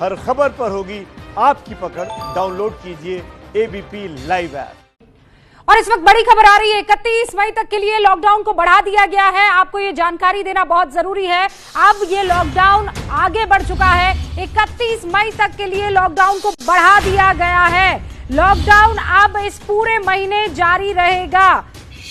हर खबर पर होगी आपकी पकड़। डाउनलोड कीजिए एबीपी लाइव ऐप। और इस वक्त बड़ी खबर आ रही है, 31 मई तक के लिए लॉकडाउन को बढ़ा दिया गया है। आपको ये जानकारी देना बहुत जरूरी है। अब ये लॉकडाउन आगे बढ़ चुका है। 31 मई तक के लिए लॉकडाउन को बढ़ा दिया गया है। लॉकडाउन अब इस पूरे महीने जारी रहेगा।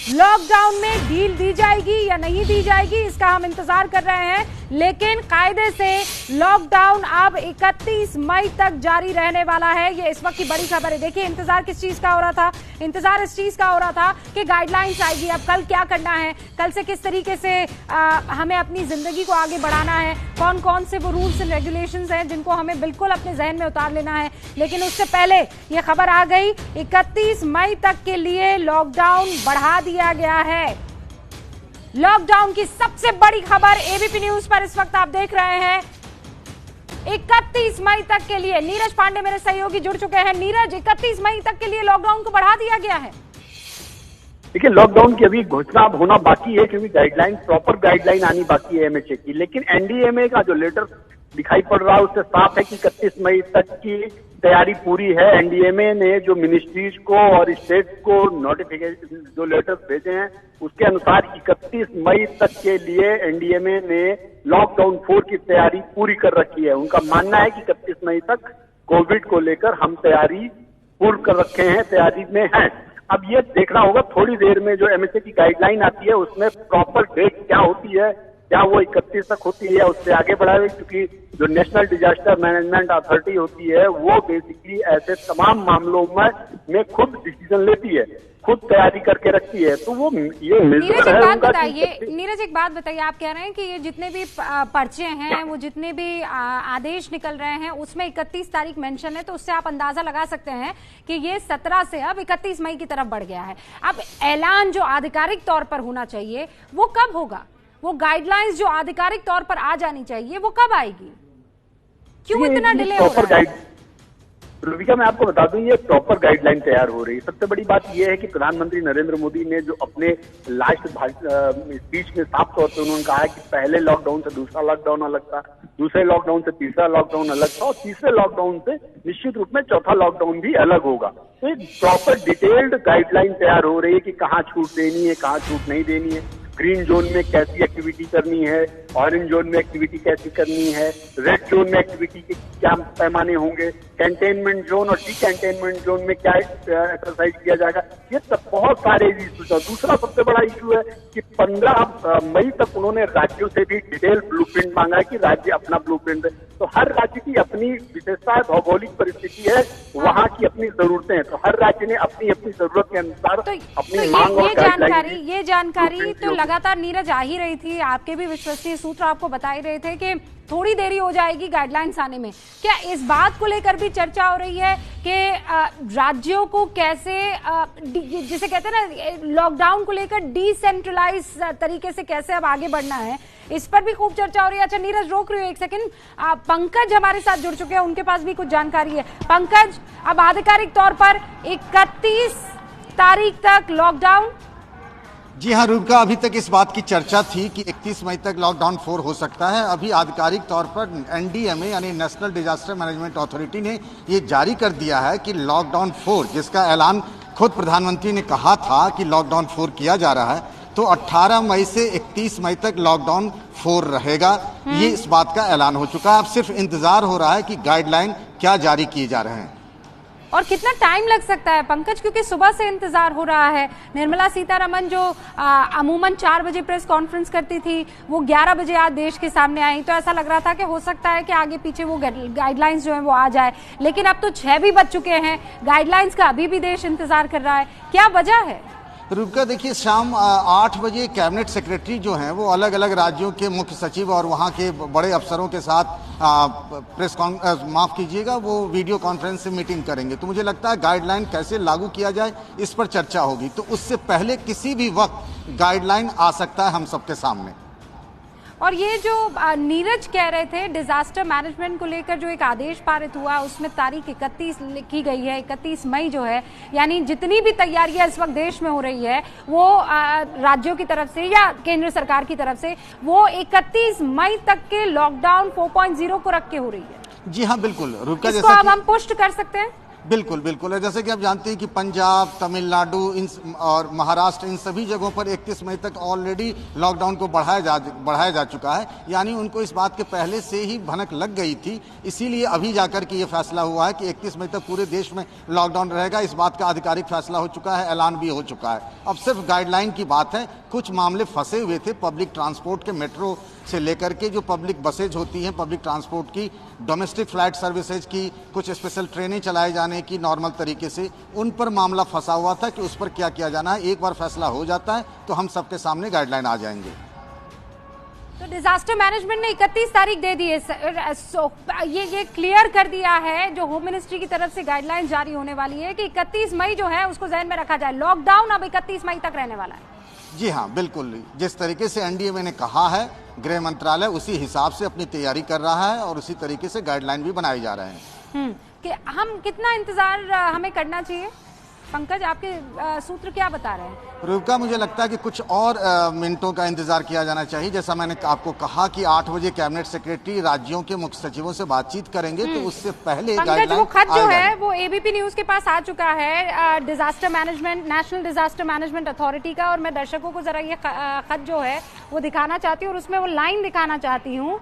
लॉकडाउन में ढील दी जाएगी या नहीं दी जाएगी, इसका हम इंतजार कर रहे हैं, लेकिन कायदे से लॉकडाउन अब 31 मई तक जारी रहने वाला है। ये इस वक्त की बड़ी खबर है। देखिए, इंतजार किस चीज का हो रहा था? इंतजार इस चीज का हो रहा था कि गाइडलाइंस आएगी, अब कल क्या करना है, कल से किस तरीके से हमें अपनी जिंदगी को आगे बढ़ाना है, कौन कौन से वो रूल्स एंड रेगुलेशंस हैं जिनको हमें बिल्कुल अपने जहन में उतार लेना है। लेकिन उससे पहले ये खबर आ गई, 31 मई तक के लिए लॉकडाउन बढ़ा दिया गया है। लॉकडाउन की सबसे बड़ी खबर एबीपी न्यूज पर इस वक्त आप देख रहे हैं। 31 मई तक के लिए नीरज पांडे मेरे सहयोगी जुड़ चुके हैं। नीरज, 31 मई तक के लिए लॉकडाउन को बढ़ा दिया गया है। देखिए, लॉकडाउन की अभी घोषणा होना बाकी है, क्योंकि गाइडलाइन, प्रॉपर गाइडलाइन आनी बाकी है एमएचए की। लेकिन एनडीएमए का जो लेटर दिखाई पड़ रहा है उससे साफ है कि 31 मई तक की तैयारी पूरी है। एनडीएमए ने जो मिनिस्ट्रीज को और स्टेट को नोटिफिकेशन, जो लेटर्स भेजे हैं, उसके अनुसार 31 मई तक के लिए एनडीएमए ने लॉकडाउन 4 की तैयारी पूरी कर रखी है। उनका मानना है कि 31 मई तक कोविड को लेकर हम तैयारी पूर्ण कर रखे हैं, तैयारी में हैं। अब ये देखना होगा थोड़ी देर में जो एमएचए की गाइडलाइन आती है उसमें प्रॉपर डेट क्या होती है, क्या वो 31 तक होती है या उससे आगे बढ़ाए, क्योंकि जो नेशनल डिजास्टर मैनेजमेंट अथॉरिटी होती है वो बेसिकली ऐसे तमाम मामलों में खुद डिसीजन लेती है, खुद तैयारी करके रखती है। तो वो ये नीरज एक बात बताइए, आप कह रहे हैं कि ये जितने भी पर्चे हैं, वो जितने भी आदेश निकल रहे हैं, उसमें 31 तारीख मेंशन है, तो उससे आप अंदाजा लगा सकते हैं कि ये 17 से अब 31 मई की तरफ बढ़ गया है। अब ऐलान जो आधिकारिक तौर पर होना चाहिए वो कब होगा? वो गाइडलाइंस जो आधिकारिक तौर पर आ जानी चाहिए वो कब आएगी? क्यों इतना डिले हो रहा है? रूबिका, मैं आपको बता दूं, ये प्रॉपर गाइडलाइन तैयार हो रही है। सबसे बड़ी बात यह है कि प्रधानमंत्री नरेंद्र मोदी ने जो अपने लास्ट स्पीच में साफ तौर पर उन्होंने कहा है कि पहले लॉकडाउन से दूसरा लॉकडाउन अलग था, दूसरे लॉकडाउन से तीसरा लॉकडाउन अलग था और तीसरे लॉकडाउन से निश्चित रूप में चौथा लॉकडाउन भी अलग होगा। तो एक प्रॉपर डिटेल्ड गाइडलाइन तैयार हो रही है कि कहाँ छूट देनी है, कहाँ छूट नहीं देनी है, ग्रीन जोन में कैसी एक्टिविटी करनी है, ऑरेंज जोन में एक्टिविटी कैसी करनी है, रेड जोन में एक्टिविटी के क्या पैमाने होंगे, कंटेनमेंट जोन और डी कंटेनमेंट जोन में क्या एक्सरसाइज किया जाएगा। ये सब बहुत सारे इश्यूज है। दूसरा सबसे बड़ा इशू है कि 15 मई तक उन्होंने राज्यों से भी डिटेल ब्लूप्रिंट मांगा है कि राज्य अपना ब्लूप्रिंट दे। तो हर राज्य की अपनी विशेषता, भौगोलिक परिस्थिति है, वहाँ की अपनी जरूरतें हैं, तो हर राज्य ने अपनी अपनी जरूरत के अनुसार अपनी मांग और ये जानकारी तो लगातार नीरज आ ही रही थी। आपके भी विश्वसनीय सूत्र आपको बता ही रहे थे कि थोड़ी देरी हो जाएगी गाइडलाइंस आने में। क्या इस बात को लेकर भी चर्चा हो रही है कि राज्यों को कैसे, जिसे कहते हैं ना, लॉकडाउन को लेकर डिसेंट्रलाइज तरीके से कैसे अब आगे बढ़ना है, इस पर भी खूब चर्चा हो रही है। अच्छा नीरज, रोक रही हो एक सेकंड। पंकज हमारे साथ जुड़ चुके हैं, उनके पास भी कुछ जानकारी है। पंकज, अब आधिकारिक तौर पर 31 तारीख तक लॉकडाउन? जी हाँ रूबिका, अभी तक इस बात की चर्चा थी कि 31 मई तक लॉकडाउन 4 हो सकता है। अभी आधिकारिक तौर पर एनडीएमए यानी नेशनल डिजास्टर मैनेजमेंट अथॉरिटी ने ये जारी कर दिया है कि लॉकडाउन 4, जिसका ऐलान खुद प्रधानमंत्री ने कहा था कि लॉकडाउन 4 किया जा रहा है, तो 18 मई से 31 मई तक लॉकडाउन 4 रहेगा। ये इस बात का ऐलान हो चुका है। अब सिर्फ इंतजार हो रहा है कि गाइडलाइन क्या जारी किए जा रहे हैं और कितना टाइम लग सकता है पंकज, क्योंकि सुबह से इंतजार हो रहा है। निर्मला सीतारमण जो अमूमन 4 बजे प्रेस कॉन्फ्रेंस करती थी, वो 11 बजे आज देश के सामने आई, तो ऐसा लग रहा था कि हो सकता है कि आगे पीछे वो गाइडलाइंस जो है वो आ जाए। लेकिन अब तो 6 भी बज चुके हैं, गाइडलाइंस का अभी भी देश इंतजार कर रहा है। क्या वजह है? रूबिका, देखिए, शाम 8 बजे कैबिनेट सेक्रेटरी जो हैं वो अलग अलग राज्यों के मुख्य सचिव और वहाँ के बड़े अफसरों के साथ माफ कीजिएगा, वो वीडियो कॉन्फ्रेंस से मीटिंग करेंगे। तो मुझे लगता है गाइडलाइन कैसे लागू किया जाए इस पर चर्चा होगी। तो उससे पहले किसी भी वक्त गाइडलाइन आ सकता है हम सबके सामने। और ये जो नीरज कह रहे थे, डिजास्टर मैनेजमेंट को लेकर जो एक आदेश पारित हुआ उसमें तारीख 31 लिखी गई है, 31 मई जो है, यानी जितनी भी तैयारियां इस वक्त देश में हो रही है वो राज्यों की तरफ से या केंद्र सरकार की तरफ से, वो 31 मई तक के लॉकडाउन 4.0 को रख के हो रही है। जी हाँ, बिल्कुल रूपका, इसको जैसा अब हम पुष्ट कर सकते हैं। बिल्कुल बिल्कुल, जैसे कि आप जानते हैं कि पंजाब, तमिलनाडु और महाराष्ट्र, इन सभी जगहों पर 31 मई तक ऑलरेडी लॉकडाउन को बढ़ाया जा चुका है। यानी उनको इस बात के पहले से ही भनक लग गई थी, इसीलिए अभी जाकर के ये फैसला हुआ है कि 31 मई तक पूरे देश में लॉकडाउन रहेगा। इस बात का आधिकारिक फैसला हो चुका है, ऐलान भी हो चुका है। अब सिर्फ गाइडलाइन की बात है। कुछ मामले फंसे हुए थे पब्लिक ट्रांसपोर्ट के, मेट्रो से लेकर के जो पब्लिक बसेज होती हैं पब्लिक ट्रांसपोर्ट की, डोमेस्टिक फ्लाइट सर्विसेज की, कुछ स्पेशल ट्रेनें चलाए जाने की नॉर्मल तरीके से, उन पर मामला फंसा हुआ था कि उस पर क्या किया जाना है। एक बार फैसला हो जाता है तो हम सबके सामने गाइडलाइन आ जाएंगे। तो डिजास्टर मैनेजमेंट ने 31 तारीख दे दी है, ये क्लियर कर दिया है जो होम मिनिस्ट्री की तरफ से गाइडलाइन जारी होने वाली है कि 31 मई जो है उसको ध्यान में रखा जाए। लॉकडाउन अब 31 मई तक रहने वाला है। जी हाँ, बिल्कुल, जिस तरीके से एनडीएमए ने कहा है, गृह मंत्रालय उसी हिसाब से अपनी तैयारी कर रहा है और उसी तरीके से गाइडलाइन भी बनाए जा रहे हैं। कि हम कितना इंतजार हमें करना चाहिए? पंकज, आपके सूत्र क्या बता रहे हैं? रूपका, मुझे लगता है कि कुछ और मिनटों का इंतजार किया जाना चाहिए। जैसा मैंने आपको कहा कि 8 बजे कैबिनेट सेक्रेटरी राज्यों के मुख्य सचिवों से बातचीत करेंगे, तो उससे पहले पंकज, वो खत जो है वो एबीपी न्यूज के पास आ चुका है, disaster management, national disaster management authority का, और मैं दर्शकों को जरा ये खत जो है वो दिखाना चाहती हूँ और उसमें वो लाइन दिखाना चाहती हूँ।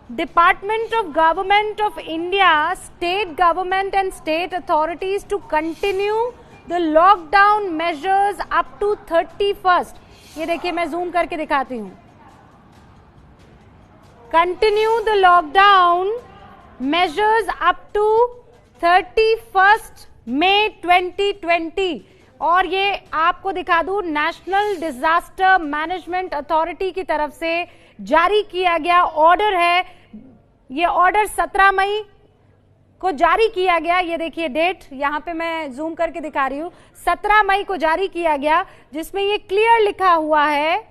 Department of Government of India, state government and state authorities to continue the lockdown measures up to 31st. ये देखिए, मैं जूम करके दिखाती हूँ। Continue the lockdown measures up to 31st May 2020. और ये आपको दिखा दूं, नेशनल डिजास्टर मैनेजमेंट अथॉरिटी की तरफ से जारी किया गया ऑर्डर है। ये ऑर्डर 17 मई को जारी किया गया। ये देखिए डेट, यहां पे मैं जूम करके दिखा रही हूं, 17 मई को जारी किया गया, जिसमें ये क्लियर लिखा हुआ है,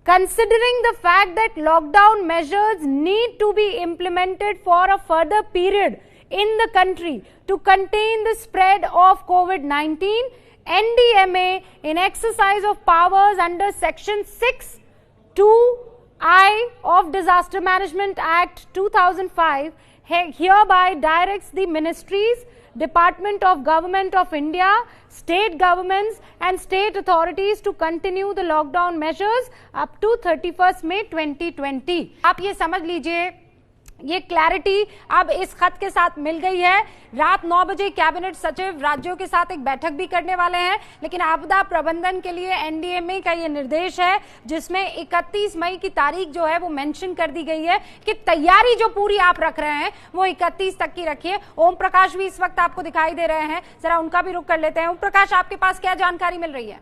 considering the fact that lockdown measures need to be implemented for a further period in the country to contain the spread of COVID-19, NDMA, in exercise of powers under Section 6(2)(I) of Disaster Management Act 2005, hereby directs the ministries, Department of Government of India, state governments and state authorities to continue the lockdown measures up to 31st May 2020. आप ये समझ लीजिए, ये clarity अब इस खत के साथ मिल गई है। रात 9 बजे कैबिनेट सचिव राज्यों के साथ एक बैठक भी करने वाले हैं, लेकिन आपदा प्रबंधन के लिए एनडीएमए का ये निर्देश है, जिसमें 31 मई की तारीख जो है वो मेंशन कर दी गई है कि तैयारी जो पूरी आप रख रहे हैं वो 31 तक की रखिए। ओम प्रकाश भी इस वक्त आपको दिखाई दे रहे हैं, जरा उनका भी रुख कर लेते हैं। ओम प्रकाश, आपके पास क्या जानकारी मिल रही है?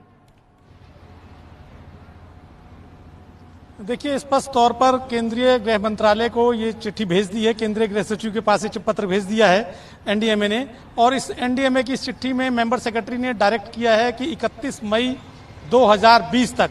देखिए, स्पष्ट तौर पर केंद्रीय गृह मंत्रालय को ये चिट्ठी भेज दी है, केंद्रीय गृह सचिव के पास ये पत्र भेज दिया है एनडीएमए ने, और इस एनडीएमए की चिट्ठी में मेंबर सेक्रेटरी ने डायरेक्ट किया है कि 31 मई 2020 तक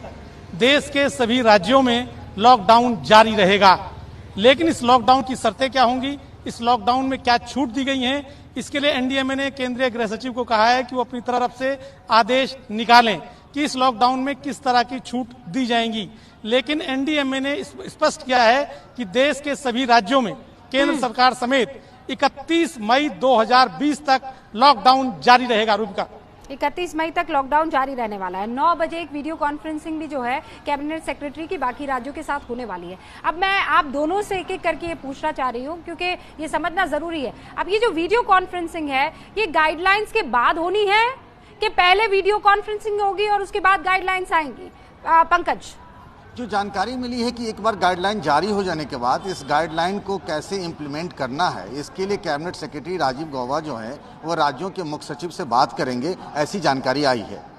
देश के सभी राज्यों में लॉकडाउन जारी रहेगा। लेकिन इस लॉकडाउन की शर्तें क्या होंगी, इस लॉकडाउन में क्या छूट दी गई हैं, इसके लिए एनडीएमए ने केंद्रीय गृह सचिव को कहा है कि वो अपनी तरफ से आदेश निकालें कि इस लॉकडाउन में किस तरह की छूट दी जाएंगी। लेकिन एनडीएमए ने स्पष्ट किया है कि देश के सभी राज्यों में केंद्र सरकार समेत 31 मई 2020 तक लॉकडाउन जारी रहेगा। रूपका, 31 मई तक लॉकडाउन जारी रहने वाला है। 9 बजे एक वीडियो कॉन्फ्रेंसिंग भी जो है कैबिनेट सेक्रेटरी की बाकी राज्यों के साथ होने वाली है। अब मैं आप दोनों से एक एक करके ये पूछना चाह रही हूँ, क्योंकि ये समझना जरूरी है। अब ये जो वीडियो कॉन्फ्रेंसिंग है, ये गाइडलाइंस के बाद होनी है कि पहले वीडियो कॉन्फ्रेंसिंग होगी और उसके बाद गाइडलाइंस आएंगी? पंकज, जो जानकारी मिली है कि एक बार गाइडलाइन जारी हो जाने के बाद इस गाइडलाइन को कैसे इंप्लीमेंट करना है, इसके लिए कैबिनेट सेक्रेटरी राजीव गौबा जो है वो राज्यों के मुख्य सचिव से बात करेंगे, ऐसी जानकारी आई है।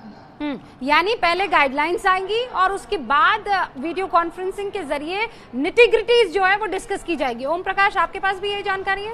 यानी पहले गाइडलाइंस आएंगी और उसके बाद वीडियो कॉन्फ्रेंसिंग के जरिए निटी-ग्रिटीज जो है वो डिस्कस की जाएगी। ओम प्रकाश, आपके पास भी यही जानकारी है?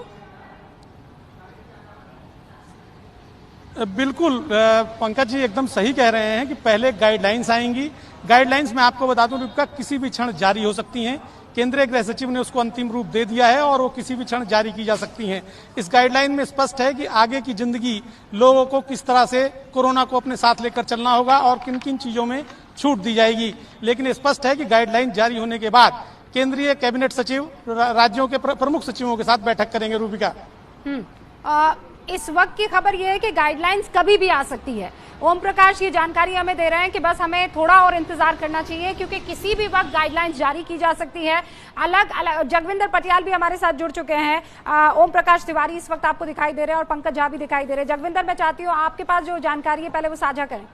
बिल्कुल, पंकज जी एकदम सही कह रहे हैं कि पहले गाइडलाइंस आएंगी। गाइडलाइंस में आपको बता दूं रूपका किसी भी क्षण जारी हो सकती हैं। केंद्रीय गृह सचिव ने उसको अंतिम रूप दे दिया है और वो किसी भी क्षण जारी की जा सकती हैं। इस गाइडलाइन में स्पष्ट है कि आगे की जिंदगी लोगों को किस तरह से कोरोना को अपने साथ लेकर चलना होगा और किन किन चीजों में छूट दी जाएगी। लेकिन स्पष्ट है कि गाइडलाइन जारी होने के बाद केंद्रीय कैबिनेट सचिव राज्यों के प्रमुख सचिवों के साथ बैठक करेंगे। रूबिका, इस वक्त की खबर यह है कि गाइडलाइंस कभी भी आ सकती है। ओम प्रकाश ये जानकारी हमें दे रहे हैं कि बस हमें थोड़ा और इंतजार करना चाहिए, क्योंकि किसी भी वक्त गाइडलाइंस जारी की जा सकती है। अलग अलग जगविंदर पटियाल भी हमारे साथ जुड़ चुके हैं, ओम प्रकाश तिवारी इस वक्त आपको दिखाई दे रहे हैं और पंकज झा भी दिखाई दे रहे हैं। जगविंदर, मैं चाहती हूँ आपके पास जो जानकारी है पहले वो साझा करें।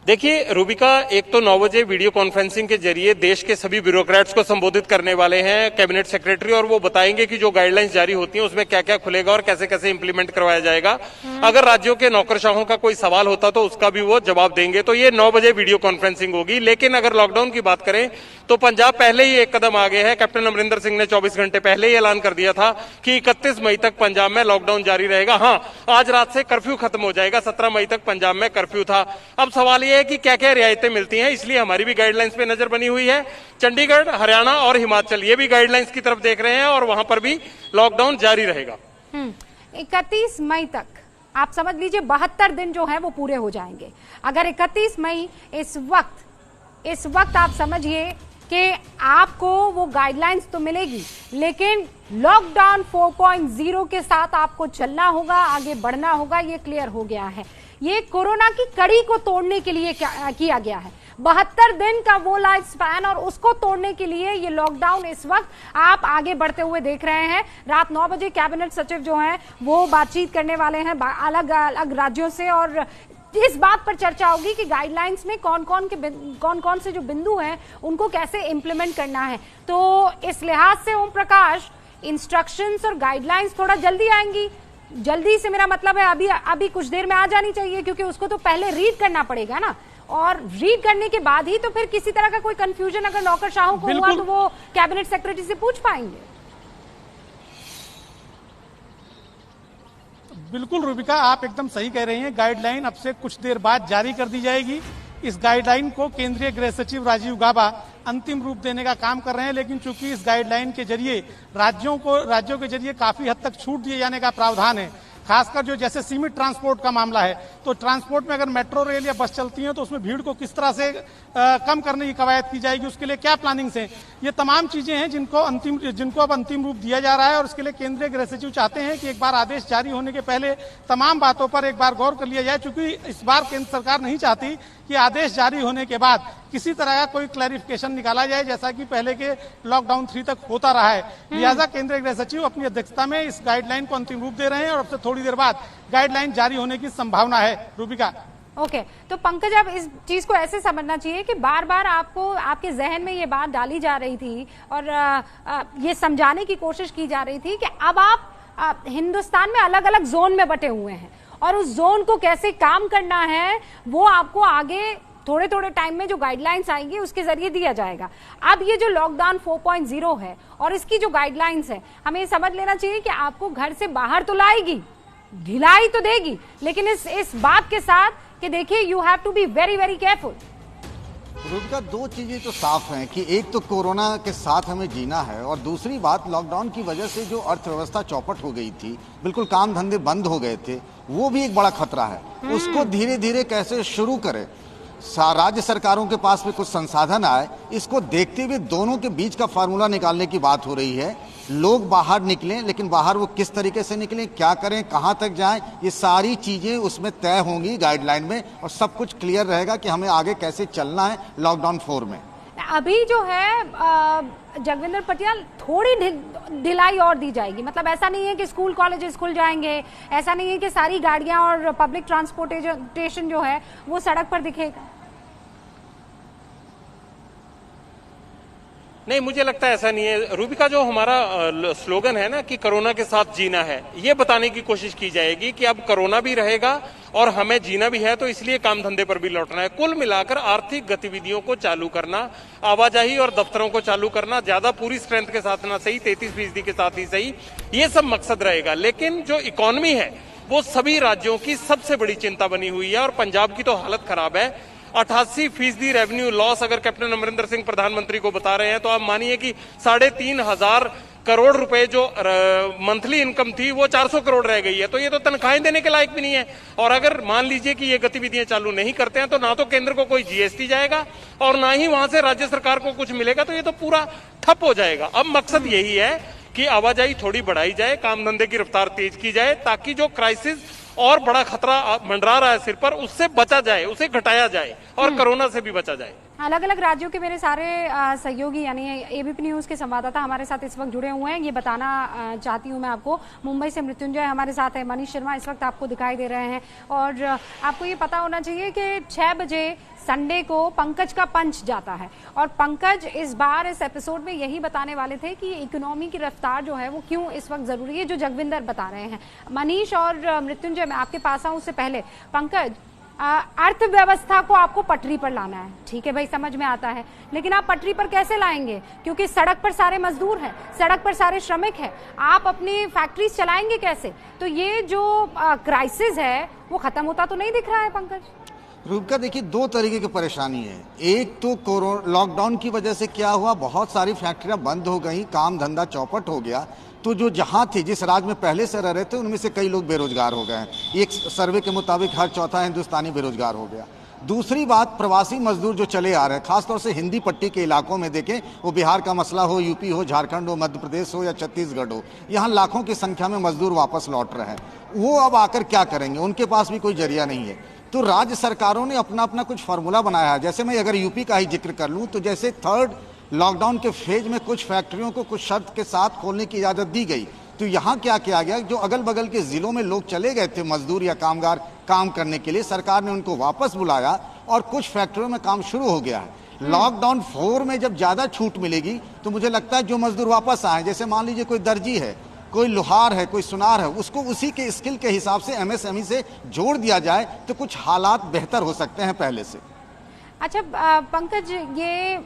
देखिए रूबिका, एक तो 9 बजे वीडियो कॉन्फ्रेंसिंग के जरिए देश के सभी ब्यूरोक्रेट्स को संबोधित करने वाले हैं कैबिनेट सेक्रेटरी, और वो बताएंगे कि जो गाइडलाइंस जारी होती हैं उसमें क्या क्या खुलेगा और कैसे कैसे इंप्लीमेंट करवाया जाएगा। अगर राज्यों के नौकरशाहों का कोई सवाल होता तो उसका भी वो जवाब देंगे। तो ये 9 बजे वीडियो कॉन्फ्रेंसिंग होगी। लेकिन अगर लॉकडाउन की बात करें तो पंजाब पहले ही एक कदम आगे है। कैप्टन अमरिंदर सिंह ने 24 घंटे पहले ही ऐलान कर दिया था कि 31 मई तक पंजाब में लॉकडाउन जारी रहेगा। हाँ, आज रात से कर्फ्यू खत्म हो जाएगा। 17 मई तक पंजाब में कर्फ्यू था। अब सवाल यह है कि क्या क्या रियायतें मिलती हैं, इसलिए हमारी भी गाइडलाइंस पे नजर बनी हुई है। चंडीगढ़, हरियाणा और हिमाचल ये भी गाइडलाइंस की तरफ देख रहे हैं और वहां पर भी लॉकडाउन जारी रहेगा। 31 मई तक आप समझ लीजिए 72 दिन जो है वो पूरे हो जाएंगे। अगर 31 मई इस वक्त आप समझिए कि आपको वो गाइडलाइंस तो मिलेगी, लेकिन लॉकडाउन 4.0 के साथ आपको चलना होगा, आगे बढ़ना होगा, ये क्लियर हो गया है। ये कोरोना की कड़ी को तोड़ने के लिए किया गया है। 72 दिन का वो लाइफ स्पैन, और उसको तोड़ने के लिए ये लॉकडाउन इस वक्त आप आगे बढ़ते हुए देख रहे हैं। रात 9 बजे कैबिनेट सचिव जो हैं वो बातचीत करने वाले हैं अलग अलग राज्यों से, और इस बात पर चर्चा होगी कि गाइडलाइंस में कौन कौन से जो बिंदु हैं उनको कैसे इंप्लीमेंट करना है। तो इस लिहाज से ओम प्रकाश, इंस्ट्रक्शंस और गाइडलाइंस थोड़ा जल्दी आएंगी। जल्दी से मेरा मतलब है अभी कुछ देर में आ जानी चाहिए, क्योंकि उसको तो पहले रीड करना पड़ेगा ना, और रीड करने के बाद ही तो फिर किसी तरह का कोई कंफ्यूजन अगर नौकरशाहों को हुआ तो वो कैबिनेट सेक्रेटरी से पूछ पाएंगे। बिल्कुल रूबिका, आप एकदम सही कह रही हैं। गाइडलाइन अब से कुछ देर बाद जारी कर दी जाएगी। इस गाइडलाइन को केंद्रीय गृह सचिव राजीव गाबा अंतिम रूप देने का काम कर रहे हैं, लेकिन चूंकि इस गाइडलाइन के जरिए राज्यों के जरिए काफी हद तक छूट दिए जाने का प्रावधान है, खासकर जो जैसे सीमित ट्रांसपोर्ट का मामला है, तो ट्रांसपोर्ट में अगर मेट्रो रेल या बस चलती है तो उसमें भीड़ को किस तरह से कम करने की कवायद की जाएगी, उसके लिए क्या प्लानिंग्स हैं, ये तमाम चीजें हैं जिनको अब अंतिम रूप दिया जा रहा है। और इसके लिए केंद्रीय गृह सचिव चाहते हैं कि एक बार आदेश जारी होने के पहले तमाम बातों पर एक बार गौर कर लिया जाए, क्योंकि इस बार केंद्र सरकार नहीं चाहती कि आदेश जारी होने के बाद किसी तरह का कोई क्लैरिफिकेशन निकाला जाए, जैसा कि पहले के लॉकडाउन 3 तक होता रहा है। लिहाजा केंद्रीय गृह सचिव अपनी अध्यक्षता में इस गाइडलाइन को अंतिम रूप दे रहे हैं और अब से थोड़ी देर बाद गाइडलाइन जारी होने की संभावना है। रूबिका, ओके, तो पंकज, अब इस चीज को ऐसे समझना चाहिए कि बार बार आपको आपके जहन में ये बात डाली जा रही थी और ये समझाने की कोशिश की जा रही थी कि अब आप हिंदुस्तान में अलग अलग जोन में बटे हुए हैं और उस जोन को कैसे काम करना है वो आपको आगे थोड़े थोड़े टाइम में जो गाइडलाइंस आएंगी उसके जरिए दिया जाएगा। अब ये जो लॉकडाउन 4.0 है और इसकी जो गाइडलाइंस है, हमें ये समझ लेना चाहिए कि आपको घर से बाहर तो लाएगी, ढिलाई तो देगी, लेकिन इस बात के साथ कि देखिए you have to be very very careful. Rubika, दो चीजें तो साफ हैं कि एक तो कोरोना के साथ हमें जीना है और दूसरी बात लॉकडाउन की वजह से जो अर्थव्यवस्था चौपट हो गई थी, बिल्कुल काम धंधे बंद हो गए थे, वो भी एक बड़ा खतरा है। उसको धीरे धीरे कैसे शुरू करें, राज्य सरकारों के पास में कुछ संसाधन आए, इसको देखते हुए दोनों के बीच का फार्मूला निकालने की बात हो रही है। लोग बाहर निकलें, लेकिन बाहर वो किस तरीके से निकलें, क्या करें, कहां तक जाएं, ये सारी चीजें उसमें तय होंगी गाइडलाइन में और सब कुछ क्लियर रहेगा कि हमें आगे कैसे चलना है लॉकडाउन 4 में। अभी जो है जगविंदर पटियाल, थोड़ी ढिलाई और दी जाएगी। मतलब ऐसा नहीं है कि स्कूल कॉलेजेस खुल जाएंगे, ऐसा नहीं है कि सारी गाड़ियां और पब्लिक ट्रांसपोर्टेशन जो है वो सड़क पर दिखेगा। नहीं, मुझे लगता है ऐसा नहीं है रूबिका। जो हमारा स्लोगन है ना कि कोरोना के साथ जीना है, ये बताने की कोशिश की जाएगी कि अब कोरोना भी रहेगा और हमें जीना भी है, तो इसलिए काम धंधे पर भी लौटना है। कुल मिलाकर आर्थिक गतिविधियों को चालू करना, आवाजाही और दफ्तरों को चालू करना, ज्यादा पूरी स्ट्रेंथ के साथ ना सही, 33% के साथ ही सही, ये सब मकसद रहेगा। लेकिन जो इकोनॉमी है वो सभी राज्यों की सबसे बड़ी चिंता बनी हुई है और पंजाब की तो हालत खराब है। 88% रेवेन्यू लॉस अगर कैप्टन अमरिंदर सिंह प्रधानमंत्री को बता रहे हैं, तो आप मानिए कि 3,500 करोड़ रुपए जो मंथली इनकम थी वो 400 करोड़ रह गई है। तो ये तो तनख्वाहें देने के लायक भी नहीं है। और अगर मान लीजिए कि ये गतिविधियां चालू नहीं करते हैं तो ना तो केंद्र को कोई जीएसटी जाएगा और ना ही वहां से राज्य सरकार को कुछ मिलेगा, तो ये तो पूरा ठप हो जाएगा। अब मकसद यही है कि आवाजाही थोड़ी बढ़ाई जाए, काम धंधे की रफ्तार तेज की जाए, ताकि जो क्राइसिस और बड़ा खतरा मंडरा रहा है सिर पर, उससे बचा जाए, उसे घटाया जाए और कोरोना से भी बचा जाए। अलग अलग राज्यों के मेरे सारे सहयोगी यानी एबीपी न्यूज के संवाददाता हमारे साथ इस वक्त जुड़े हुए हैं। ये बताना चाहती हूँ मैं आपको, मुंबई से मृत्युंजय हमारे साथ है, मनीष शर्मा इस वक्त आपको दिखाई दे रहे हैं। और आपको ये पता होना चाहिए कि 6 बजे संडे को पंकज का पंच जाता है और पंकज इस बार इस एपिसोड में यही बताने वाले थे कि इकोनॉमी की रफ्तार जो है वो क्यों इस वक्त जरूरी है, जो जगविंदर बता रहे हैं। मनीष और मृत्युंजय, मैं आपके पास आऊं उससे पहले, पंकज, अर्थव्यवस्था को आपको पटरी पर लाना है, ठीक है भाई, समझ में आता है, लेकिन आप पटरी पर कैसे लाएंगे? क्योंकि सड़क पर सारे मजदूर हैं, सड़क पर सारे श्रमिक हैं, आप अपनी फैक्ट्रीज चलाएंगे कैसे? तो ये जो क्राइसिस है वो खत्म होता तो नहीं दिख रहा है पंकज। रूपका, देखिए 2 तरीके की परेशानी है। एक तो कोरोना लॉकडाउन की वजह से क्या हुआ, बहुत सारी फैक्ट्रियां बंद हो गई, काम धंधा चौपट हो गया। तो जो जहां थे, जिस राज्य में पहले से रह रहे थे, उनमें से कई लोग बेरोजगार हो गए हैं। एक सर्वे के मुताबिक हर चौथा हिंदुस्तानी बेरोजगार हो गया। दूसरी बात, प्रवासी मजदूर जो चले आ रहे हैं, खासतौर से हिंदी पट्टी के इलाकों में देखें, वो बिहार का मसला हो, यूपी हो, झारखंड हो, मध्य प्रदेश हो या छत्तीसगढ़ हो, यहाँ लाखों की संख्या में मजदूर वापस लौट रहे हैं। वो अब आकर क्या करेंगे? उनके पास भी कोई जरिया नहीं है। तो राज्य सरकारों ने अपना अपना कुछ फार्मूला बनाया है। जैसे मैं अगर यूपी का ही जिक्र कर लूँ तो जैसे 3rd लॉकडाउन के फेज में कुछ फैक्ट्रियों को कुछ शर्त के साथ खोलने की इजाज़त दी गई। तो यहाँ क्या किया गया, जो अगल बगल के जिलों में लोग चले गए थे मजदूर या कामगार काम करने के लिए, सरकार ने उनको वापस बुलाया और कुछ फैक्ट्रियों में काम शुरू हो गया है। लॉकडाउन 4 में जब ज़्यादा छूट मिलेगी तो मुझे लगता है जो मजदूर वापस आए, जैसे मान लीजिए कोई दर्जी है, कोई लोहार है, कोई सुनार है, उसको उसी के स्किल के हिसाब से एमएसएमई से जोड़ दिया जाए तो कुछ हालात बेहतर हो सकते हैं पहले से। अच्छा पंकज, ये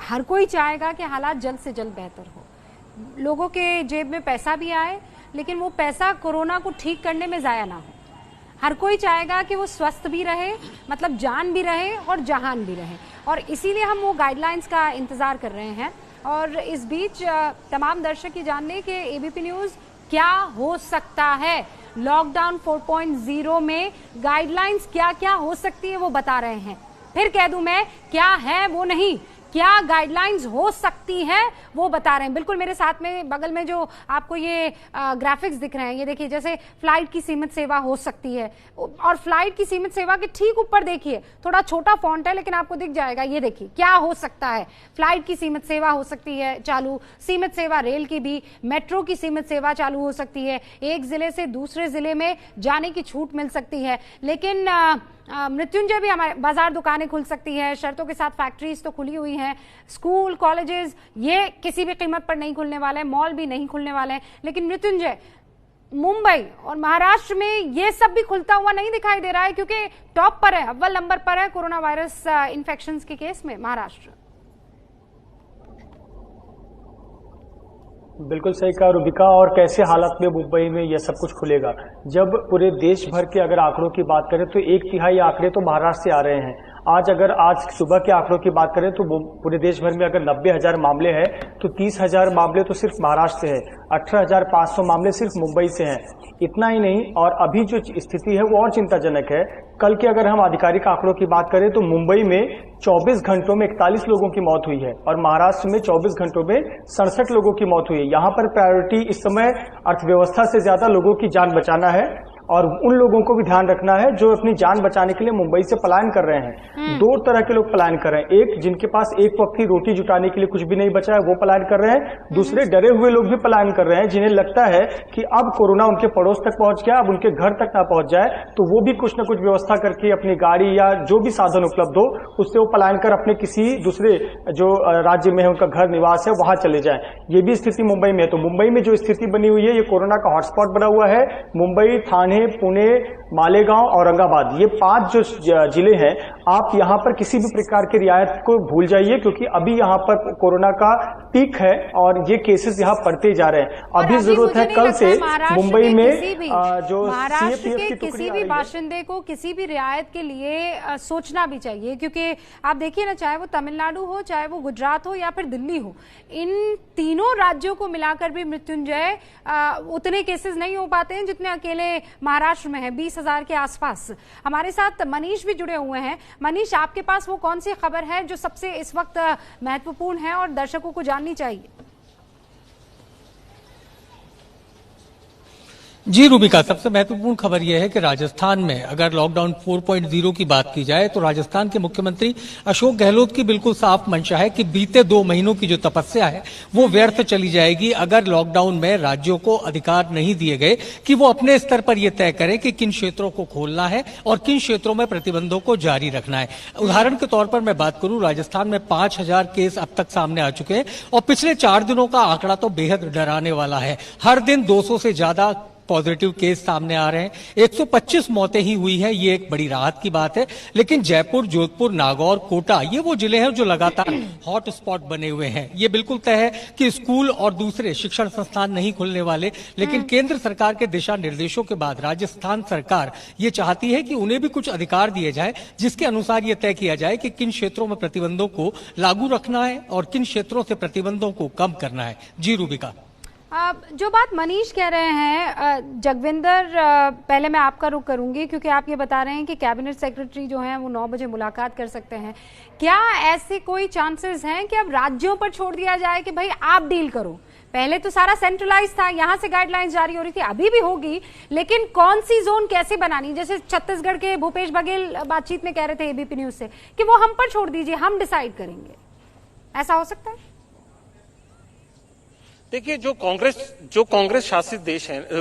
हर कोई चाहेगा कि हालात जल्द से जल्द बेहतर हो, लोगों के जेब में पैसा भी आए, लेकिन वो पैसा कोरोना को ठीक करने में ज़ाया ना हो। हर कोई चाहेगा कि वो स्वस्थ भी रहे, मतलब जान भी रहे और जहान भी रहे, और इसीलिए हम वो गाइडलाइंस का इंतज़ार कर रहे हैं। और इस बीच तमाम दर्शक ये जानने के एबीपी न्यूज़ क्या हो सकता है, लॉकडाउन 4.0 में गाइडलाइंस क्या क्या हो सकती है वो बता रहे हैं। फिर कह दूं मैं, क्या है वो नहीं, क्या गाइडलाइंस हो सकती है वो बता रहे हैं। बिल्कुल मेरे साथ में बगल में जो आपको ये ग्राफिक्स दिख रहे हैं, ये देखिए, जैसे फ्लाइट की सीमित सेवा हो सकती है, और फ्लाइट की सीमित सेवा के ठीक ऊपर देखिए, थोड़ा छोटा फॉन्ट है लेकिन आपको दिख जाएगा, ये देखिए क्या हो सकता है। फ्लाइट की सीमित सेवा हो सकती है चालू, सीमित सेवा रेल की भी, मेट्रो की सीमित सेवा चालू हो सकती है, एक जिले से दूसरे जिले में जाने की छूट मिल सकती है। लेकिन मृत्युंजय भी, हमारे बाजार दुकानें खुल सकती है शर्तों के साथ, फैक्ट्रीज तो खुली हुई हैं, स्कूल कॉलेजेस ये किसी भी कीमत पर नहीं खुलने वाले हैं, मॉल भी नहीं खुलने वाले हैं। लेकिन मृत्युंजय, मुंबई और महाराष्ट्र में ये सब भी खुलता हुआ नहीं दिखाई दे रहा है, क्योंकि टॉप पर है, अव्वल नंबर पर है कोरोना वायरस इन्फेक्शंस के केस में महाराष्ट्र। बिल्कुल सही कहा रूबिका। और कैसे हालात में मुंबई में यह सब कुछ खुलेगा, जब पूरे देश भर के अगर आंकड़ों की बात करें तो 1/3 आंकड़े तो महाराष्ट्र से आ रहे हैं। आज सुबह के आंकड़ों की बात करें तो पूरे देश भर में अगर 90,000 मामले हैं तो 30,000 मामले तो सिर्फ महाराष्ट्र से है, 18,500 मामले सिर्फ मुंबई से हैं। इतना ही नहीं, और अभी जो स्थिति है वो और चिंताजनक है। कल के अगर हम आधिकारिक आंकड़ों की बात करें तो मुंबई में 24 घंटों में 41 लोगों की मौत हुई है और महाराष्ट्र में 24 घंटों में 67 लोगों की मौत हुई है। यहाँ पर प्रायोरिटी इस समय अर्थव्यवस्था से ज्यादा लोगों की जान बचाना है, और उन लोगों को भी ध्यान रखना है जो अपनी जान बचाने के लिए मुंबई से पलायन कर रहे हैं। 2 तरह के लोग पलायन कर रहे हैं, एक जिनके पास एक वक्त की रोटी जुटाने के लिए कुछ भी नहीं बचा है वो पलायन कर रहे हैं, दूसरे डरे हुए लोग भी पलायन कर रहे हैं जिन्हें लगता है कि अब कोरोना उनके पड़ोस तक पहुंच गया, अब उनके घर तक ना पहुंच जाए, तो वो भी कुछ न कुछ व्यवस्था करके अपनी गाड़ी या जो भी साधन उपलब्ध हो उससे वो पलायन कर अपने किसी दूसरे जो राज्य में है उनका घर निवास है वहां चले जाए। ये भी स्थिति मुंबई में है। तो मुंबई में जो स्थिति बनी हुई है, ये कोरोना का हॉटस्पॉट बना हुआ है। मुंबई, ठाणे, पुणे, मालेगांव, औरंगाबाद, ये 5 जो जिले हैं, आप यहाँ पर किसी भी प्रकार की रियायत को भूल जाइए, क्योंकि अभी यहाँ पर कोरोना का पीक है और ये केसेस यहाँ बढ़ते जा रहे हैं। अभी जरूरत है कल से मुंबई में जो महाराष्ट्र के किसी भी बाशिंदे को किसी भी रियायत के लिए सोचना भी चाहिए, क्योंकि आप देखिए ना, चाहे वो तमिलनाडु हो, चाहे वो गुजरात हो या फिर दिल्ली हो, इन तीनों राज्यों को मिलाकर भी मृत्युंजय उतने केसेस नहीं हो पाते हैं जितने अकेले महाराष्ट्र में है, 20,000 के आसपास। हमारे साथ मनीष भी जुड़े हुए हैं। मनीष, आपके पास वो कौन सी खबर है जो सबसे इस वक्त महत्वपूर्ण है और दर्शकों को जाननी चाहिए? जी रूबिका, सबसे महत्वपूर्ण खबर यह है कि राजस्थान में अगर लॉकडाउन 4.0 की बात की जाए तो राजस्थान के मुख्यमंत्री अशोक गहलोत की बिल्कुल साफ मंशा है कि बीते 2 महीनों की जो तपस्या है वो व्यर्थ चली जाएगी अगर लॉकडाउन में राज्यों को अधिकार नहीं दिए गए कि वो अपने स्तर पर यह तय करें कि किन क्षेत्रों को खोलना है और किन क्षेत्रों में प्रतिबंधों को जारी रखना है। उदाहरण के तौर पर मैं बात करूं, राजस्थान में 5,000 केस अब तक सामने आ चुके हैं और पिछले 4 दिनों का आंकड़ा तो बेहद डराने वाला है। हर दिन 200 से ज्यादा पॉजिटिव केस सामने आ रहे हैं, 125 मौतें ही हुई हैं, ये एक बड़ी राहत की बात है। लेकिन जयपुर, जोधपुर, नागौर, कोटा ये वो जिले हैं जो लगातार हॉट स्पॉट बने हुए हैं। ये बिल्कुल तय है कि स्कूल और दूसरे शिक्षण संस्थान नहीं खुलने वाले, लेकिन केंद्र सरकार के दिशा निर्देशों के बाद राजस्थान सरकार ये चाहती है कि उन्हें भी कुछ अधिकार दिए जाए जिसके अनुसार ये तय किया जाए कि किन क्षेत्रों में प्रतिबंधों को लागू रखना है और किन क्षेत्रों से प्रतिबंधों को कम करना है। जी रूबिका, जो बात मनीष कह रहे हैं, जगविंदर, पहले मैं आपका रुख करूंगी, क्योंकि आप ये बता रहे हैं कि कैबिनेट सेक्रेटरी जो हैं वो 9 बजे मुलाकात कर सकते हैं। क्या ऐसे कोई चांसेस हैं कि अब राज्यों पर छोड़ दिया जाए कि भाई आप डील करो? पहले तो सारा सेंट्रलाइज था, यहां से गाइडलाइंस जारी हो रही थी, अभी भी होगी, लेकिन कौन सी जोन कैसे बनानी? जैसे छत्तीसगढ़ के भूपेश बघेल बातचीत में कह रहे थे एबीपी न्यूज से कि वो हम पर छोड़ दीजिए, हम डिसाइड करेंगे। ऐसा हो सकता है? देखिए, जो कांग्रेस शासित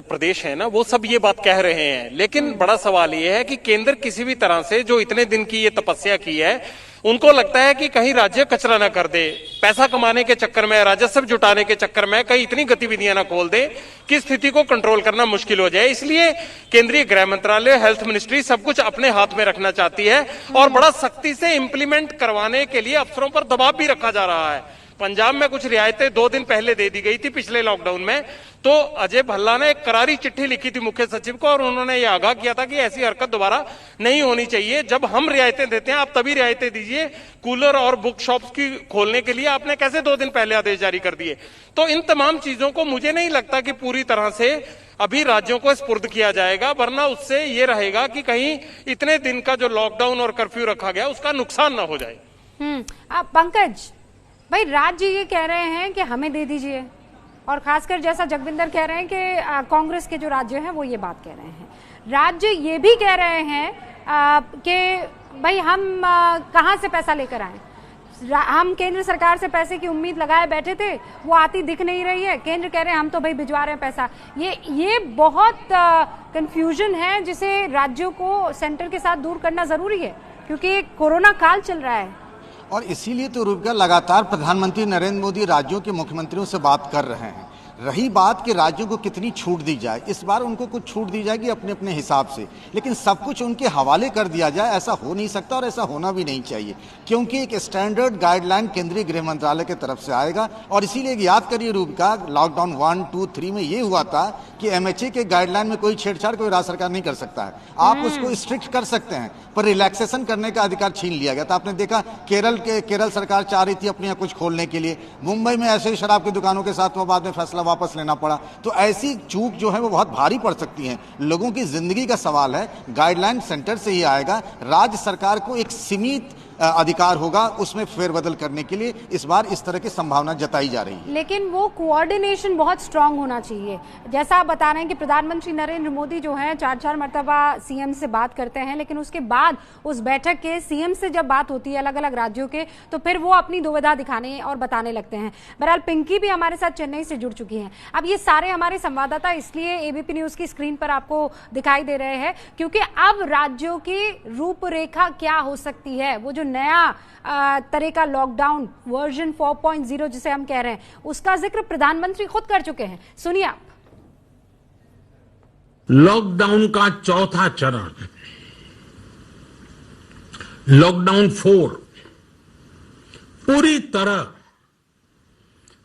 प्रदेश है ना, वो सब ये बात कह रहे हैं, लेकिन बड़ा सवाल ये है कि केंद्र किसी भी तरह से जो इतने दिन की ये तपस्या की है, उनको लगता है कि कहीं राज्य कचरा ना कर दे, पैसा कमाने के चक्कर में, राजस्व जुटाने के चक्कर में कहीं इतनी गतिविधियां ना खोल दे कि स्थिति को कंट्रोल करना मुश्किल हो जाए। इसलिए केंद्रीय गृह मंत्रालय, हेल्थ मिनिस्ट्री सब कुछ अपने हाथ में रखना चाहती है और बड़ा सख्ती से इंप्लीमेंट करवाने के लिए अफसरों पर दबाव भी रखा जा रहा है। पंजाब में कुछ रियायतें 2 दिन पहले दे दी गई थी पिछले लॉकडाउन में, तो अजय भल्ला ने एक करारी चिट्ठी लिखी थी मुख्य सचिव को और उन्होंने ये आगाह किया था कि ऐसी हरकत दोबारा नहीं होनी चाहिए। जब हम रियायतें देते हैं आप तभी रियायतें दीजिए। कूलर और बुक शॉप्स की खोलने के लिए आपने कैसे 2 दिन पहले आदेश जारी कर दिए? तो इन तमाम चीजों को मुझे नहीं लगता कि पूरी तरह से अभी राज्यों को स्पुर्द किया जाएगा, वरना उससे ये रहेगा कि कहीं इतने दिन का जो लॉकडाउन और कर्फ्यू रखा गया उसका नुकसान ना हो जाए। पंकज भाई, राज्य ये कह रहे हैं कि हमें दे दीजिए, और खासकर जैसा जगविंदर कह रहे हैं कि कांग्रेस के जो राज्य हैं वो ये बात कह रहे हैं। राज्य ये भी कह रहे हैं कि भाई हम कहां से पैसा लेकर आए? हम केंद्र सरकार से पैसे की उम्मीद लगाए बैठे थे, वो आती दिख नहीं रही है। केंद्र कह रहे हैं हम तो भाई भिजवा रहे हैं पैसा। ये बहुत कंफ्यूजन है जिसे राज्यों को सेंटर के साथ दूर करना जरूरी है, क्योंकि कोरोना काल चल रहा है। और इसीलिए तो रूबिका, लगातार प्रधानमंत्री नरेंद्र मोदी राज्यों के मुख्यमंत्रियों से बात कर रहे हैं। रही बात कि राज्यों को कितनी छूट दी जाए, इस बार उनको कुछ छूट दी जाएगी अपने अपने हिसाब से, लेकिन सब कुछ उनके हवाले कर दिया जाए ऐसा हो नहीं सकता और ऐसा होना भी नहीं चाहिए, क्योंकि एक स्टैंडर्ड गाइडलाइन केंद्रीय गृह मंत्रालय की तरफ से आएगा। और इसीलिए याद करिए रूबिका, लॉकडाउन 1, 2, 3 में ये हुआ था कि एमएचए के गाइडलाइन में कोई छेड़छाड़ कोई राज्य सरकार नहीं कर सकता है। आप उसको स्ट्रिक्ट कर सकते हैं, पर रिलैक्सेशन करने का अधिकार छीन लिया गया था। आपने देखा केरल सरकार चाह रही थी अपने यहाँ कुछ खोलने के लिए, मुंबई में ऐसे ही शराब की दुकानों के साथ में बाद में फैसला वापस लेना पड़ा। तो ऐसी चूक जो है वो बहुत भारी पड़ सकती है। लोगों की जिंदगी का सवाल है, गाइडलाइन सेंटर से ही आएगा। राज्य सरकार को एक सीमित अधिकार होगा उसमें फेरबदल करने के लिए। इस बार इस तरह की संभावना जताई जा रही है, लेकिन वो कोऑर्डिनेशन बहुत स्ट्रांग होना चाहिए। जैसा आप बता रहे हैं कि प्रधानमंत्री नरेंद्र मोदी जो है 4-4 मरतबा सीएम से बात करते हैं, लेकिन उसके बाद उस बैठक के सीएम से जब बात होती है अलग अलग राज्यों के, तो फिर वो अपनी दुविधा दिखाने और बताने लगते हैं। बहरहाल पिंकी भी हमारे साथ चेन्नई से जुड़ चुकी हैं। अब ये सारे हमारे संवाददाता इसलिए एबीपी न्यूज की स्क्रीन पर आपको दिखाई दे रहे हैं क्योंकि अब राज्यों की रूपरेखा क्या हो सकती है, वो जो नया तरह का लॉकडाउन वर्जन 4.0 जिसे हम कह रहे हैं, उसका जिक्र प्रधानमंत्री खुद कर चुके हैं। सुनिए आप। लॉकडाउन का चौथा चरण लॉकडाउन 4 पूरी तरह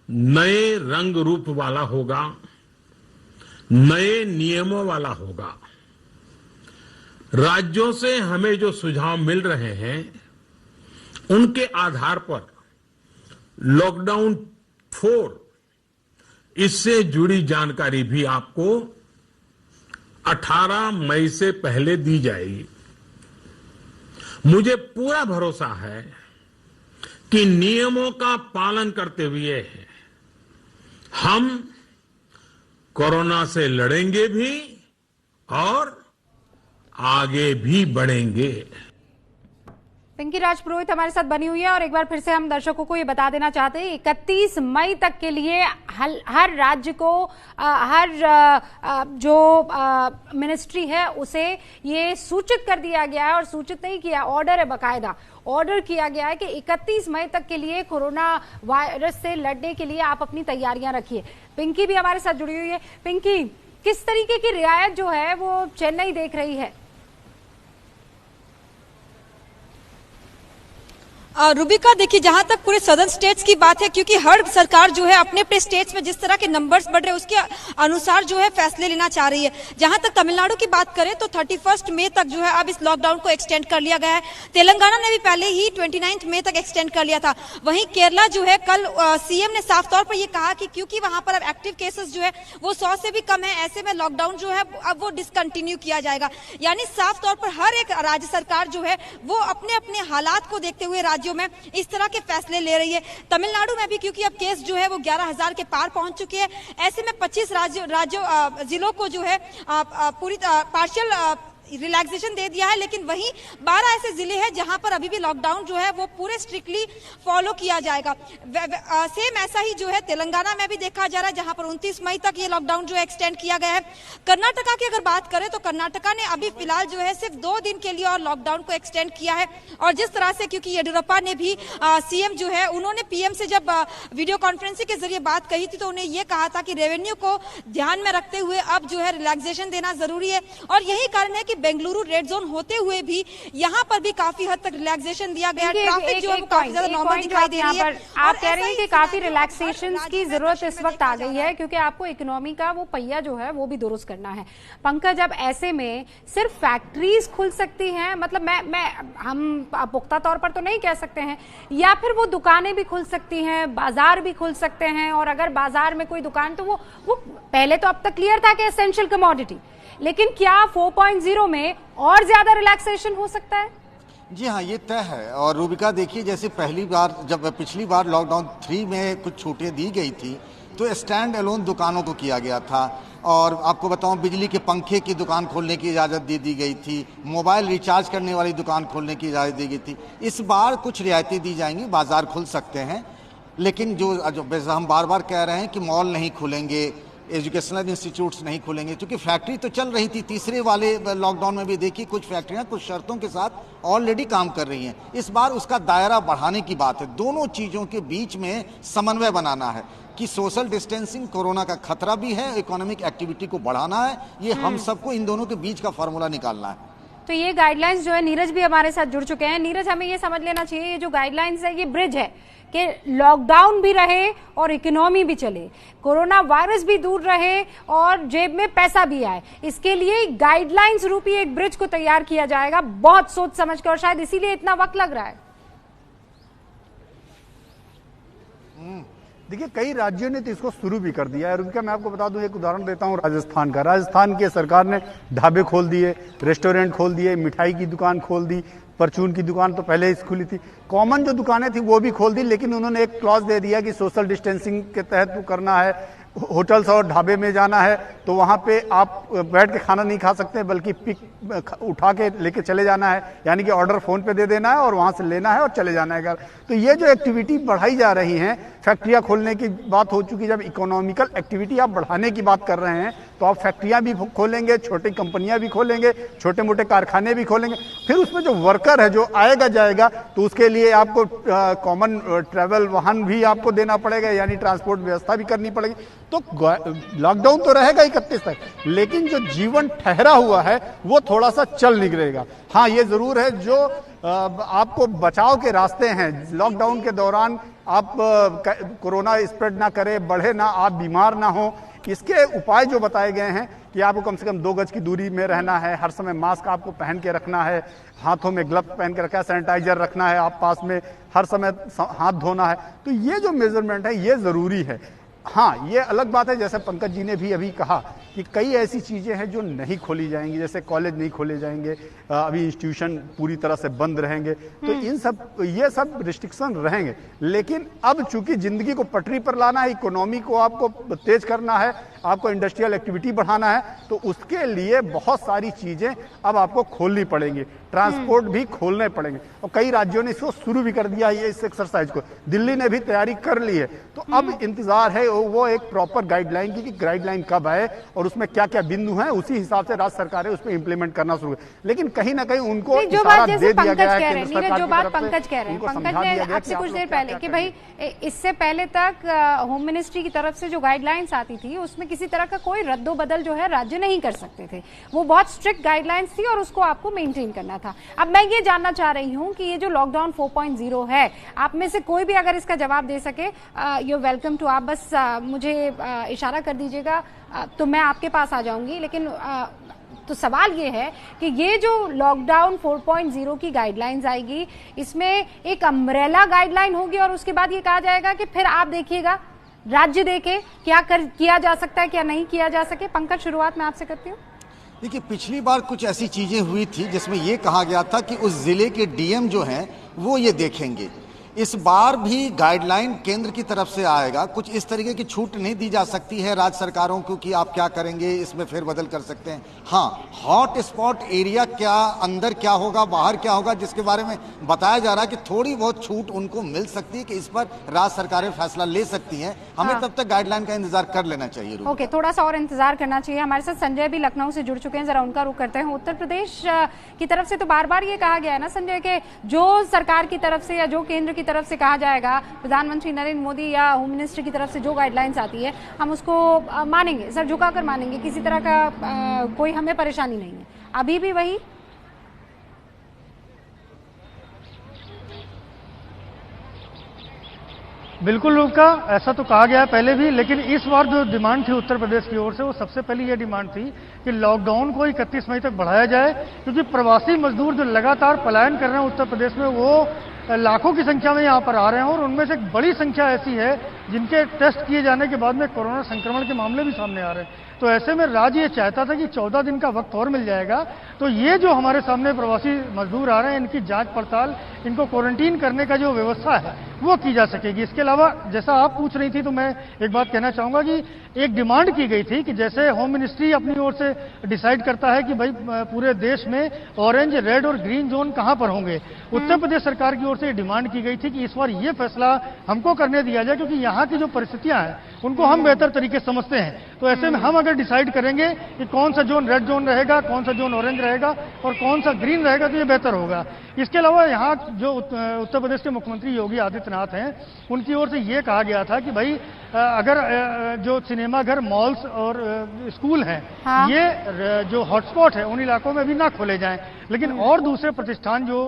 नए रंग रूप वाला होगा, नए नियमों वाला होगा। राज्यों से हमें जो सुझाव मिल रहे हैं उनके आधार पर लॉकडाउन 4 इससे जुड़ी जानकारी भी आपको 18 मई से पहले दी जाएगी। मुझे पूरा भरोसा है कि नियमों का पालन करते हुए हम कोरोना से लड़ेंगे भी और आगे भी बढ़ेंगे। पिंकी राज पुरोहित हमारे साथ बनी हुई है और एक बार फिर से हम दर्शकों को ये बता देना चाहते हैं 31 मई तक के लिए हर राज्य को जो मिनिस्ट्री है उसे ये सूचित कर दिया गया है, और सूचित नहीं किया, ऑर्डर है, बाकायदा ऑर्डर किया गया है कि 31 मई तक के लिए कोरोना वायरस से लड़ने के लिए आप अपनी तैयारियां रखिए। पिंकी भी हमारे साथ जुड़ी हुई है। पिंकी, किस तरीके की रियायत जो है वो चेन्नई देख रही है? रूबिका, देखिए, जहां तक पूरे सदर्न स्टेट्स की बात है, क्योंकि हर सरकार जो है अपने अपने स्टेट्स में जिस तरह के नंबर्स बढ़ रहे हैं उसके अनुसार जो है फैसले लेना चाह रही है। जहां तक तमिलनाडु की बात करें तो 31 मई तक जो है अब इस लॉकडाउन को एक्सटेंड कर लिया गया है। तेलंगाना ने भी पहले ही 29 मई तक एक्सटेंड कर लिया था। वहीं केरला जो है, कल सीएम ने साफ तौर पर यह कहा कि क्योंकि वहां पर अब एक्टिव केसेस जो है वो 100 से भी कम है, ऐसे में लॉकडाउन जो है अब वो डिसकंटिन्यू किया जाएगा। यानी साफ तौर पर हर एक राज्य सरकार जो है वो अपने अपने हालात को देखते हुए राज्यों में इस तरह के फैसले ले रही है। तमिलनाडु में भी क्योंकि अब केस जो है वो 11,000 के पार पहुंच चुके हैं, ऐसे में 25 जिलों को जो है पूरी पार्शियल रिलैक्सेशन दे दिया है। लेकिन वहीं 12 ऐसे जिले हैं जहां पर अभी भी लॉकडाउन जो है वो पूरे स्ट्रिक्टली फॉलो किया जाएगा। सेम ऐसा ही जो है तेलंगाना में भी देखा जा रहा है, जहां पर 29 मई तक ये लॉकडाउन जो है एक्सटेंड किया गया है। कर्नाटका की अगर बात करें तो कर्नाटका ने अभी फिलहाल जो है सिर्फ 2 दिन के लिए और लॉकडाउन को एक्सटेंड किया है। और जिस तरह से, क्योंकि येडियुरप्पा ने भी सीएम जो है उन्होंने पीएम से जब वीडियो कॉन्फ्रेंसिंग के जरिए बात कही थी तो उन्हें यह कहा था कि रेवेन्यू को ध्यान में रखते हुए अब जो है रिलैक्सेशन देना जरूरी है। और यही कारण है कि बेंगलुरु रेड जोन होते हुए भी यहाँ पर भी काफी हद तक रिलैक्सेशन दिया गया। ट्रैफिक जो है वो काफी ज्यादा नॉर्मल दिखाई दे रही है। आप कह रहे हैं कि काफी रिलैक्सेशन की जरूरत इस वक्त आ गई है क्योंकि आपको इकोनॉमी का वो पहिया जो है वो भी दुरुस्त करना है। पंकज, अब ऐसे में सिर्फ फैक्ट्रीज खुल सकती हैं, मतलब हम पुख्ता तौर पर तो नहीं कह सकते हैं, या फिर वो दुकानें भी खुल सकती हैं, बाजार भी खुल सकते हैं? और अगर बाजार में कोई दुकान, तो वो पहले तो अब तक क्लियर था कि एसेंशियल कमोडिटी, लेकिन क्या 4.0 में और ज्यादा रिलैक्सेशन हो सकता है? जी हाँ, ये तय है। और रूबिका, देखिए, जैसे पिछली बार लॉकडाउन 3 में कुछ छूटें दी गई थी तो स्टैंड अलोन दुकानों को किया गया था। और आपको बताऊं, बिजली के पंखे की दुकान खोलने की इजाज़त दे दी गई थी, मोबाइल रिचार्ज करने वाली दुकान खोलने की इजाज़त दी गई थी। इस बार कुछ रियायतें दी जाएंगी, बाजार खुल सकते हैं, लेकिन जो हम बार बार कह रहे हैं कि मॉल नहीं खुलेंगे, एजुकेशनल इंस्टीट्यूट्स नहीं खुलेंगे, क्योंकि फैक्ट्री तो चल रही थी। तीसरे वाले लॉकडाउन में भी देखिए कुछ फैक्ट्रियां कुछ शर्तों के साथ ऑलरेडी काम कर रही हैं। इस बार उसका दायरा बढ़ाने की बात है। दोनों चीज़ों के बीच में समन्वय बनाना है कि सोशल डिस्टेंसिंग, कोरोना का खतरा भी है, इकोनॉमिक एक्टिविटी को बढ़ाना है। ये हम सबको इन दोनों के बीच का फॉर्मूला निकालना है। तो ये गाइडलाइंस जो है, नीरज भी हमारे साथ जुड़ चुके हैं। नीरज, हमें ये समझ लेना चाहिए, ये जो गाइडलाइंस है ये ब्रिज है कि लॉकडाउन भी रहे और इकोनॉमी भी चले, कोरोना वायरस भी दूर रहे और जेब में पैसा भी आए। इसके लिए गाइडलाइंस रूपी एक ब्रिज को तैयार किया जाएगा, बहुत सोच समझ कर, और शायद इसीलिए इतना वक्त लग रहा है। देखिए, कई राज्यों ने तो इसको शुरू भी कर दिया है। रुबिका, मैं आपको बता दूं, एक उदाहरण देता हूं राजस्थान का। राजस्थान की सरकार ने ढाबे खोल दिए, रेस्टोरेंट खोल दिए, मिठाई की दुकान खोल दी, परचून की दुकान तो पहले ही खुली थी, कॉमन जो दुकानें थी वो भी खोल दी। लेकिन उन्होंने एक क्लॉज दे दिया कि सोशल डिस्टेंसिंग के तहत वो करना है। होटल्स और ढाबे में जाना है तो वहाँ पे आप बैठ के खाना नहीं खा सकते, बल्कि पिक उठा के लेके चले जाना है, यानी कि ऑर्डर फ़ोन पे दे देना है और वहाँ से लेना है और चले जाना है घर। तो ये जो एक्टिविटी बढ़ाई जा रही हैं, फैक्ट्रियाँ खोलने की बात हो चुकी, जब इकोनॉमिकल एक्टिविटी आप बढ़ाने की बात कर रहे हैं तो आप फैक्ट्रियां भी खोलेंगे, छोटी कंपनियां भी खोलेंगे, छोटे मोटे कारखाने भी खोलेंगे, फिर उसमें जो वर्कर है जो आएगा जाएगा तो उसके लिए आपको कॉमन ट्रैवल वाहन भी आपको देना पड़ेगा, यानी ट्रांसपोर्ट व्यवस्था भी करनी पड़ेगी। तो लॉकडाउन तो रहेगा 31 तक, लेकिन जो जीवन ठहरा हुआ है वो थोड़ा सा चल निकलेगा। हाँ, ये जरूर है जो आपको बचाव के रास्ते हैं, लॉकडाउन के दौरान आप कोरोना स्प्रेड ना करे, बढ़े ना, आप बीमार ना हो, इसके उपाय जो बताए गए हैं कि आपको कम से कम 2 गज की दूरी में रहना है, हर समय मास्क आपको पहन के रखना है, हाथों में ग्लव्स पहन के रखना है, सैनिटाइजर रखना है, आप पास में हर समय हाथ धोना है। तो ये जो मेजरमेंट है ये जरूरी है। हाँ, ये अलग बात है, जैसे पंकज जी ने भी अभी कहा कि कई ऐसी चीजें हैं जो नहीं खोली जाएंगी, जैसे कॉलेज नहीं खोले जाएंगे, अभी इंस्टीट्यूशन पूरी तरह से बंद रहेंगे, तो ये सब रिस्ट्रिक्शन रहेंगे। लेकिन अब चूंकि जिंदगी को पटरी पर लाना है, इकोनॉमी को आपको तेज करना है, आपको इंडस्ट्रियल एक्टिविटी बढ़ाना है, तो उसके लिए बहुत सारी चीजें अब आपको खोलनी पड़ेंगी, ट्रांसपोर्ट भी खोलने पड़ेंगे। और कई राज्यों ने इसको शुरू भी कर दिया है, इस एक्सरसाइज को दिल्ली ने भी तैयारी कर ली है। तो अब इंतजार है वो एक प्रॉपर गाइडलाइन की, कि गाइडलाइन कब आए और उसमें क्या क्या बिंदु हैं, उसी हिसाब से राज्य सरकारें उसमें इंप्लीमेंट करना शुरू। लेकिन कहीं ना कहीं उनको इशारा दे दिया गया है, जो बात पंकज कह रहे हैं, पंकज ने आपसे कुछ देर पहले कि भाई इससे पहले तक होम मिनिस्ट्री की तरफ से जो गाइडलाइंस आती थी उसमें किसी तरह का कोई रद्दो बदल जो है राज्य नहीं कर सकते थे, वो बहुत स्ट्रिक्ट गाइडलाइंस थी और उसको आपको मेंटेन करना था। अब मैं ये जानना चाह रही हूँ कि ये जो लॉकडाउन 4.0 है, आप में से कोई भी अगर इसका जवाब दे सके, यू वेलकम टू, आप बस मुझे इशारा कर दीजिएगा तो मैं आपके पास आ जाऊंगी। लेकिन तो सवाल ये है कि ये जो लॉकडाउन 4.0 की गाइडलाइंस आएगी, इसमें एक अम्ब्रेला गाइडलाइन होगी और उसके बाद ये कहा जाएगा कि फिर आप देखिएगा, राज्य देखे क्या किया जा सकता है, क्या नहीं किया जा सके। पंकज, शुरुआत मैं आपसे करती हूँ। देखिए, पिछली बार कुछ ऐसी चीजें हुई थी जिसमें यह कहा गया था कि उस जिले के डीएम जो हैं वो ये देखेंगे। इस बार भी गाइडलाइन केंद्र की तरफ से आएगा, कुछ इस तरीके की छूट नहीं दी जा सकती है राज्य सरकारों को कि आप क्या करेंगे, इसमें फेरबदल कर सकते हैं। हाँ, हॉट स्पॉट एरिया क्या, अंदर क्या होगा, बाहर क्या होगा, जिसके बारे में बताया जा रहा है कि थोड़ी बहुत छूट उनको मिल सकती है, कि इस पर राज्य सरकारें फैसला ले सकती हैं। हमें तब तक गाइडलाइन का इंतजार कर लेना चाहिए। ओके, थोड़ा सा और इंतजार करना चाहिए। हमारे साथ संजय भी लखनऊ से जुड़ चुके हैं, जरा उनका रुख करते हैं। उत्तर प्रदेश की तरफ से तो बार बार ये कहा गया है ना संजय, के जो सरकार की तरफ से या जो केंद्र की तरफ से कहा जाएगा, प्रधानमंत्री नरेंद्र मोदी या होम मिनिस्टर की तरफ से जो गाइडलाइंस आती है हम उसको मानेंगे, सर झुकाकर मानेंगे, किसी तरह का कोई हमें परेशानी नहीं है। अभी भी वही? बिल्कुल रूपका, ऐसा तो कहा गया है पहले भी, लेकिन इस बार जो डिमांड थी उत्तर प्रदेश की ओर से, वो सबसे पहली ये डिमांड थी कि लॉकडाउन को 31 मई तक बढ़ाया जाए, क्योंकि प्रवासी मजदूर जो लगातार पलायन कर रहे हैं उत्तर प्रदेश में, वो लाखों की संख्या में यहाँ पर आ रहे हैं और उनमें से एक बड़ी संख्या ऐसी है जिनके टेस्ट किए जाने के बाद में कोरोना संक्रमण के मामले भी सामने आ रहे हैं। तो ऐसे में राज्य ये चाहता था कि 14 दिन का वक्त और मिल जाएगा, तो ये जो हमारे सामने प्रवासी मजदूर आ रहे हैं, इनकी जांच पड़ताल, इनको क्वारंटीन करने का जो व्यवस्था है वो की जा सकेगी। इसके अलावा जैसा आप पूछ रही थी, तो मैं एक बात कहना चाहूंगा कि एक डिमांड की गई थी कि जैसे होम मिनिस्ट्री अपनी ओर से डिसाइड करता है कि भाई पूरे देश में ऑरेंज, रेड और ग्रीन जोन कहां पर होंगे, उत्तर प्रदेश सरकार की ओर से डिमांड की गई थी कि इस बार ये फैसला हमको करने दिया जाए, क्योंकि यहाँ की जो परिस्थितियां हैं उनको हम बेहतर तरीके से समझते हैं। तो ऐसे में हम अगर डिसाइड करेंगे कि कौन सा जोन रेड जोन रहेगा, कौन सा जोन ऑरेंज रहेगा और कौन सा ग्रीन रहेगा, तो ये बेहतर होगा। इसके अलावा यहाँ जो उत्तर प्रदेश के मुख्यमंत्री योगी आदित्यनाथ हैं, उनकी ओर से ये कहा गया था कि भाई अगर जो सिनेमाघर, मॉल्स और स्कूल हैं, हाँ, ये जो हॉटस्पॉट है उन इलाकों में भी ना खोले जाएं, लेकिन और दूसरे प्रतिष्ठान जो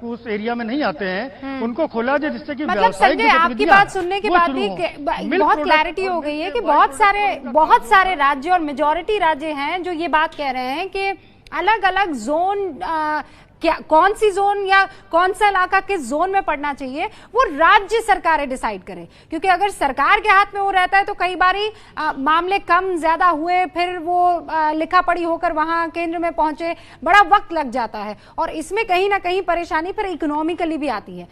उस एरिया में नहीं आते हैं उनको खोला जाए, जिससे कि मतलब संजय, आपकी बात सुनने के बाद ही बहुत क्लैरिटी हो गई है कि बहुत सारे राज्य और मेजॉरिटी राज्य हैं जो ये बात कह रहे हैं कि अलग अलग जोन, क्या कौन सी जोन या कौन सा इलाका किस जोन में पड़ना चाहिए वो राज्य सरकारें डिसाइड करें, क्योंकि अगर सरकार के हाथ में वो रहता है तो कई बारी मामले कम ज्यादा हुए, फिर वो लिखा पढ़ी होकर वहां केंद्र में पहुंचे, बड़ा वक्त लग जाता है और इसमें कहीं ना कहीं परेशानी फिर इकोनॉमिकली भी आती है।